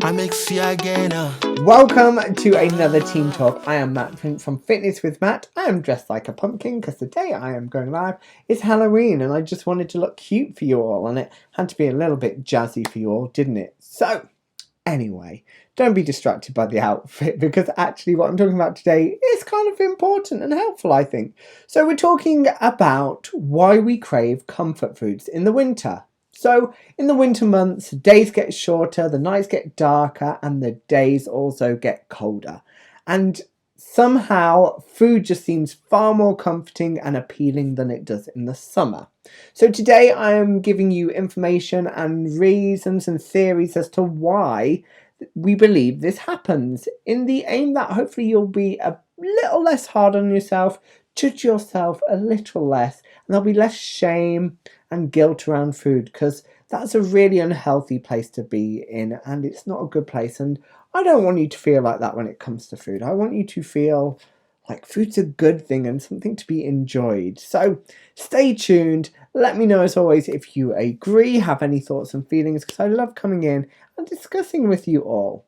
I make see again. Welcome to another Team Talk. I am Matt from Fitness with Matt. I am dressed like a pumpkin because the day I am going live is Halloween and I just wanted to look cute for you all, and it had to be a little bit jazzy for you all, didn't it? So, anyway, don't be distracted by the outfit because actually what I'm talking about today is kind of important and helpful, I think. So we're talking about why we crave comfort foods in the winter. So in the winter months, days get shorter, the nights get darker, and the days also get colder. And somehow food just seems far more comforting and appealing than it does in the summer. So today I am giving you information and reasons and theories as to why we believe this happens, in the aim that hopefully you'll be a little less hard on yourself, judge yourself a little less, and there'll be less shame and guilt around food, because that's a really unhealthy place to be in and it's not a good place. And I don't want you to feel like that when it comes to food. I want you to feel like food's a good thing and something to be enjoyed. So stay tuned. Let me know as always if you agree, have any thoughts and feelings, because I love coming in and discussing with you all.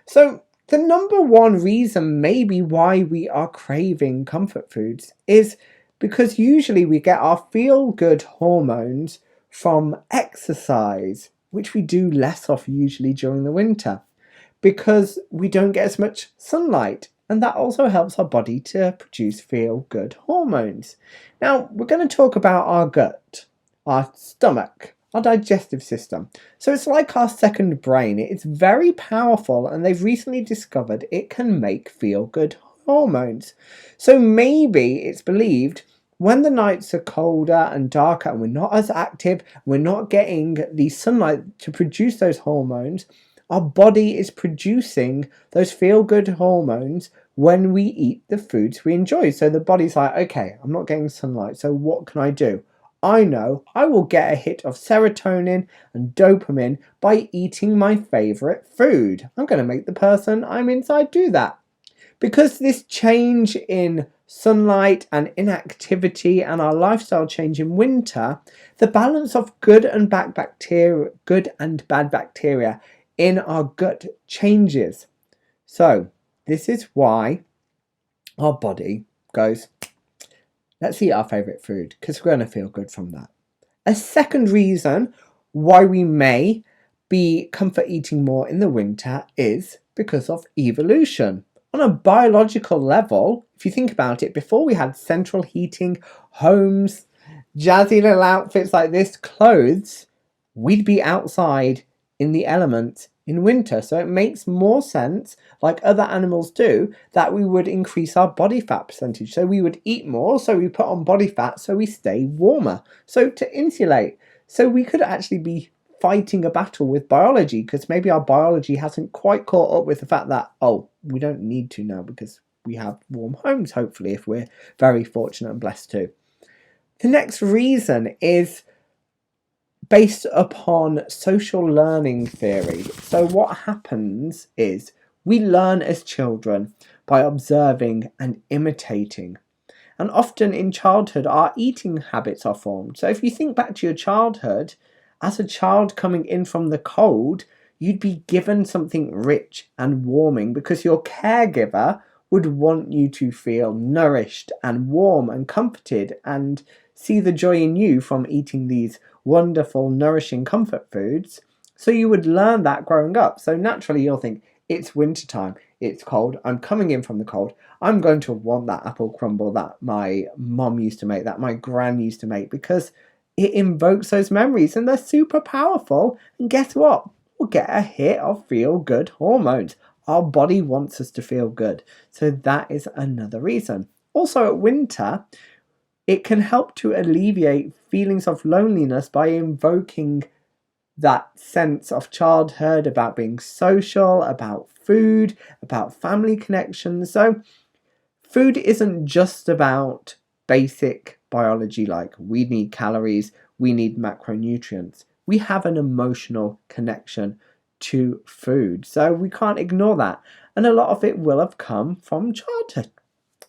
So the number one reason maybe why we are craving comfort foods is because usually we get our feel-good hormones from exercise, which we do less of usually during the winter, because we don't get as much sunlight, and that also helps our body to produce feel-good hormones. Now, we're going to talk about our gut, our stomach, our digestive system. So it's like our second brain. It's very powerful, and they've recently discovered it can make feel-good hormones. So maybe it's believed when the nights are colder and darker and we're not as active, we're not getting the sunlight to produce those hormones, our body is producing those feel-good hormones when we eat the foods we enjoy. So the body's like, okay, I'm not getting sunlight, so what can I do? I know I will get a hit of serotonin and dopamine by eating my favorite food. I'm going to make the person I'm inside do that. Because this change in sunlight and inactivity and our lifestyle change in winter, the balance of good and bad bacteria in our gut changes. So this is why our body goes, let's eat our favourite food because we're going to feel good from that. A second reason why we may be comfort eating more in the winter is because of evolution. On a biological level, if you think about it, before we had central heating, homes, jazzy little outfits like this, clothes, we'd be outside in the elements in winter. So it makes more sense, like other animals do, that we would increase our body fat percentage. So we would eat more, so we put on body fat so we stay warmer. So to insulate. So we could actually be fighting a battle with biology, because maybe our biology hasn't quite caught up with the fact that, oh, we don't need to now because we have warm homes, hopefully, if we're very fortunate and blessed too. The next reason is based upon social learning theory. So what happens is we learn as children by observing and imitating. And often in childhood, our eating habits are formed. So if you think back to your childhood, as a child coming in from the cold, you'd be given something rich and warming because your caregiver would want you to feel nourished and warm and comforted and see the joy in you from eating these wonderful, nourishing comfort foods. So you would learn that growing up. So naturally you'll think, it's wintertime, it's cold, I'm coming in from the cold, I'm going to want that apple crumble that my mom used to make, that my gran used to make, because it invokes those memories and they're super powerful. And guess what? We'll get a hit of feel-good hormones. Our body wants us to feel good. So that is another reason. Also at winter, it can help to alleviate feelings of loneliness by invoking that sense of childhood, about being social, about food, about family connections. So food isn't just about basic biology, like we need calories, we need macronutrients. We have an emotional connection to food, so we can't ignore that. And a lot of it will have come from childhood.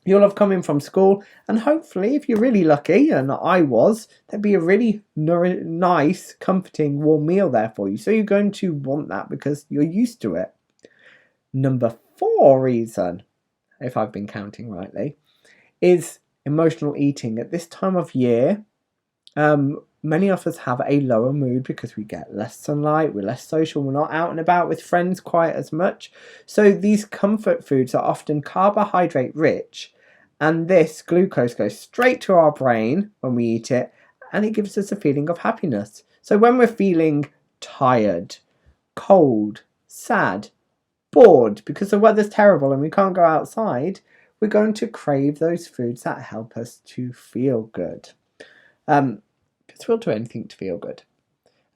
You'll have come in from school, and hopefully, if you're really lucky, and I was, there'd be a really nice, comforting, warm meal there for you. So you're going to want that because you're used to it. Number 4 reason, if I've been counting rightly, is emotional eating. At this time of year, many of us have a lower mood because we get less sunlight, we're less social, we're not out and about with friends quite as much. So these comfort foods are often carbohydrate rich, and this glucose goes straight to our brain when we eat it, and it gives us a feeling of happiness. So when we're feeling tired, cold, sad, bored because the weather's terrible and we can't go outside, we're going to crave those foods that help us to feel good. Because we'll do anything to feel good.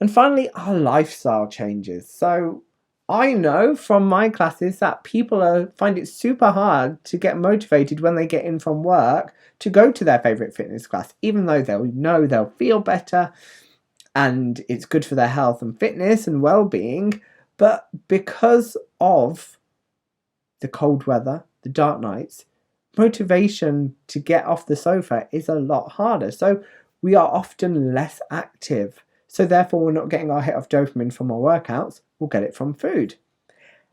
And finally, our lifestyle changes. So I know from my classes that people find it super hard to get motivated when they get in from work to go to their favourite fitness class, even though they'll know they'll feel better and it's good for their health and fitness and well-being. But because of the cold weather, the dark nights, motivation to get off the sofa is a lot harder. So we are often less active. So therefore, we're not getting our hit of dopamine from our workouts. We'll get it from food.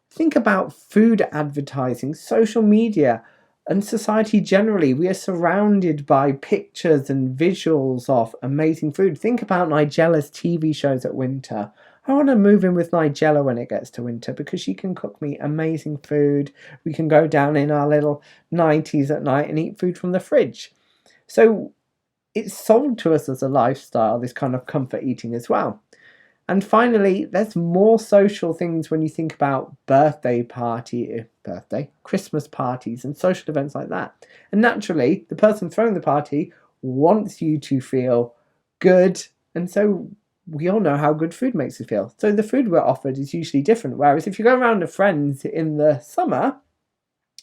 Think about food advertising, social media, and society generally. We are surrounded by pictures and visuals of amazing food. Think about Nigella's TV shows at winter. I want to move in with Nigella when it gets to winter because she can cook me amazing food. We can go down in our little 90s at night and eat food from the fridge. So it's sold to us as a lifestyle, this kind of comfort eating as well. And finally, there's more social things when you think about Christmas parties and social events like that. And naturally, the person throwing the party wants you to feel good. And so we all know how good food makes us feel. So the food we're offered is usually different. Whereas if you go around to friends in the summer,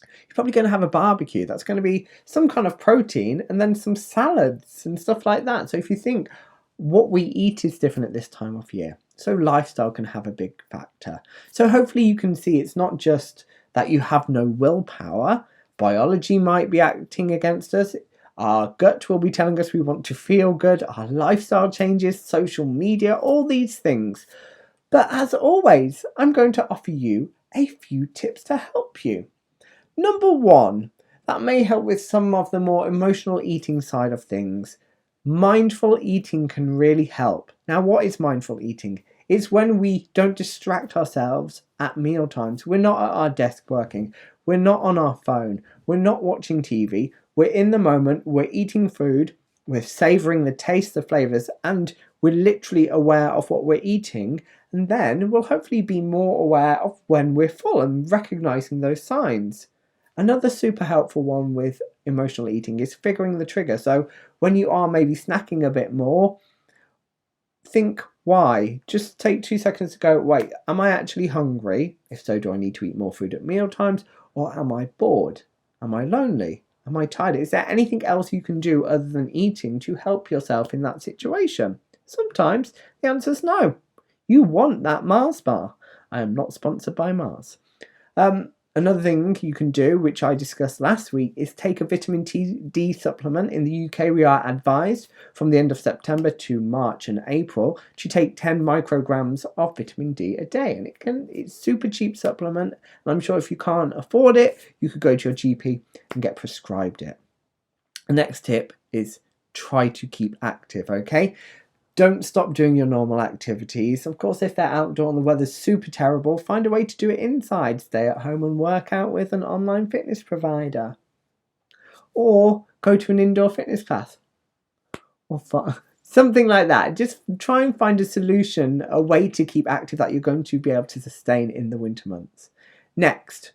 you're probably going to have a barbecue. That's going to be some kind of protein and then some salads and stuff like that. So if you think what we eat is different at this time of year. So lifestyle can have a big factor. So hopefully you can see it's not just that you have no willpower. Biology might be acting against us. Our gut will be telling us we want to feel good. Our lifestyle changes, social media, all these things. But as always, I'm going to offer you a few tips to help you. Number 1, that may help with some of the more emotional eating side of things. Mindful eating can really help. Now, what is mindful eating? It's when we don't distract ourselves at meal times. We're not at our desk working. We're not on our phone. We're not watching TV. We're in the moment. We're eating food. We're savouring the taste, the flavours, and we're literally aware of what we're eating. And then we'll hopefully be more aware of when we're full and recognising those signs. Another super helpful one with emotional eating is figuring the trigger. So when you are maybe snacking a bit more, think why. Just take 2 seconds to go, wait, am I actually hungry? If so, do I need to eat more food at meal times? Or am I bored? Am I lonely? Am I tired? Is there anything else you can do other than eating to help yourself in that situation? Sometimes the answer is no. You want that Mars bar. I am not sponsored by Mars. Another thing you can do, which I discussed last week, is take a vitamin D supplement. In the UK, we are advised from the end of September to March and April to take 10 micrograms of vitamin D a day. And it's super cheap supplement. And I'm sure if you can't afford it, you could go to your GP and get prescribed it. The next tip is try to keep active, okay? Don't stop doing your normal activities. Of course, if they're outdoor and the weather's super terrible, find a way to do it inside. Stay at home and work out with an online fitness provider. Or go to an indoor fitness class. Or something like that. Just try and find a solution, a way to keep active that you're going to be able to sustain in the winter months. Next,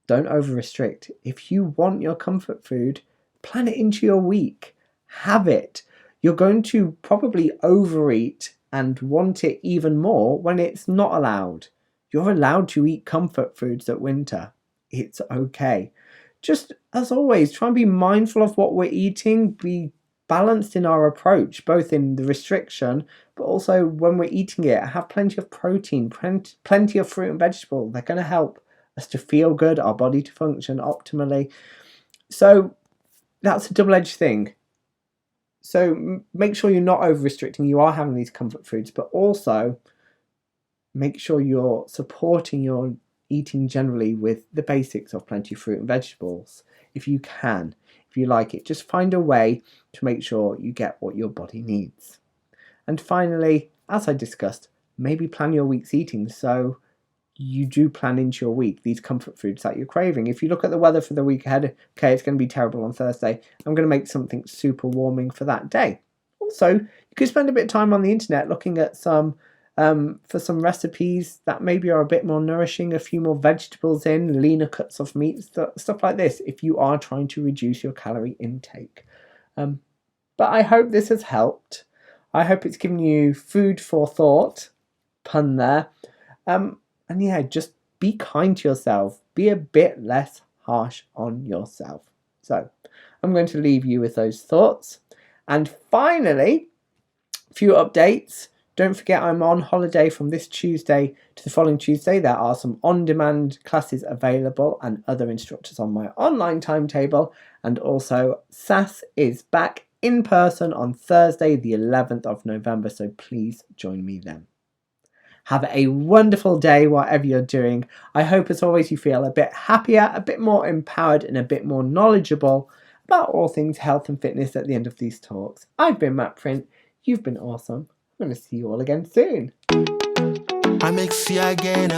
don't over-restrict. If you want your comfort food, plan it into your week. Have it. You're going to probably overeat and want it even more when it's not allowed. You're allowed to eat comfort foods at winter. It's okay. Just as always, try and be mindful of what we're eating, be balanced in our approach, both in the restriction, but also when we're eating it, have plenty of protein, plenty of fruit and vegetable. They're going to help us to feel good, our body to function optimally. So that's a double-edged thing. So make sure you're not over-restricting. You are having these comfort foods, but also make sure you're supporting your eating generally with the basics of plenty of fruit and vegetables. If you can, if you like it, just find a way to make sure you get what your body needs. And finally, as I discussed, maybe plan your week's eating so you do plan into your week these comfort foods that you're craving. If you look at the weather for the week ahead, okay, it's going to be terrible on Thursday. I'm going to make something super warming for that day. Also, you could spend a bit of time on the internet looking at some for some recipes that maybe are a bit more nourishing, a few more vegetables in, leaner cuts of meat, stuff like this, if you are trying to reduce your calorie intake. But I hope this has helped. I hope it's given you food for thought, pun there. And yeah, just be kind to yourself. Be a bit less harsh on yourself. So I'm going to leave you with those thoughts. And finally, a few updates. Don't forget I'm on holiday from this Tuesday to the following Tuesday. There are some on-demand classes available and other instructors on my online timetable. And also SAS is back in person on Thursday the 11th of November. So please join me then. Have a wonderful day, whatever you're doing. I hope, as always, you feel a bit happier, a bit more empowered, and a bit more knowledgeable about all things health and fitness at the end of these talks. I've been Matt Print. You've been awesome. I'm going to see you all again soon. I make see again.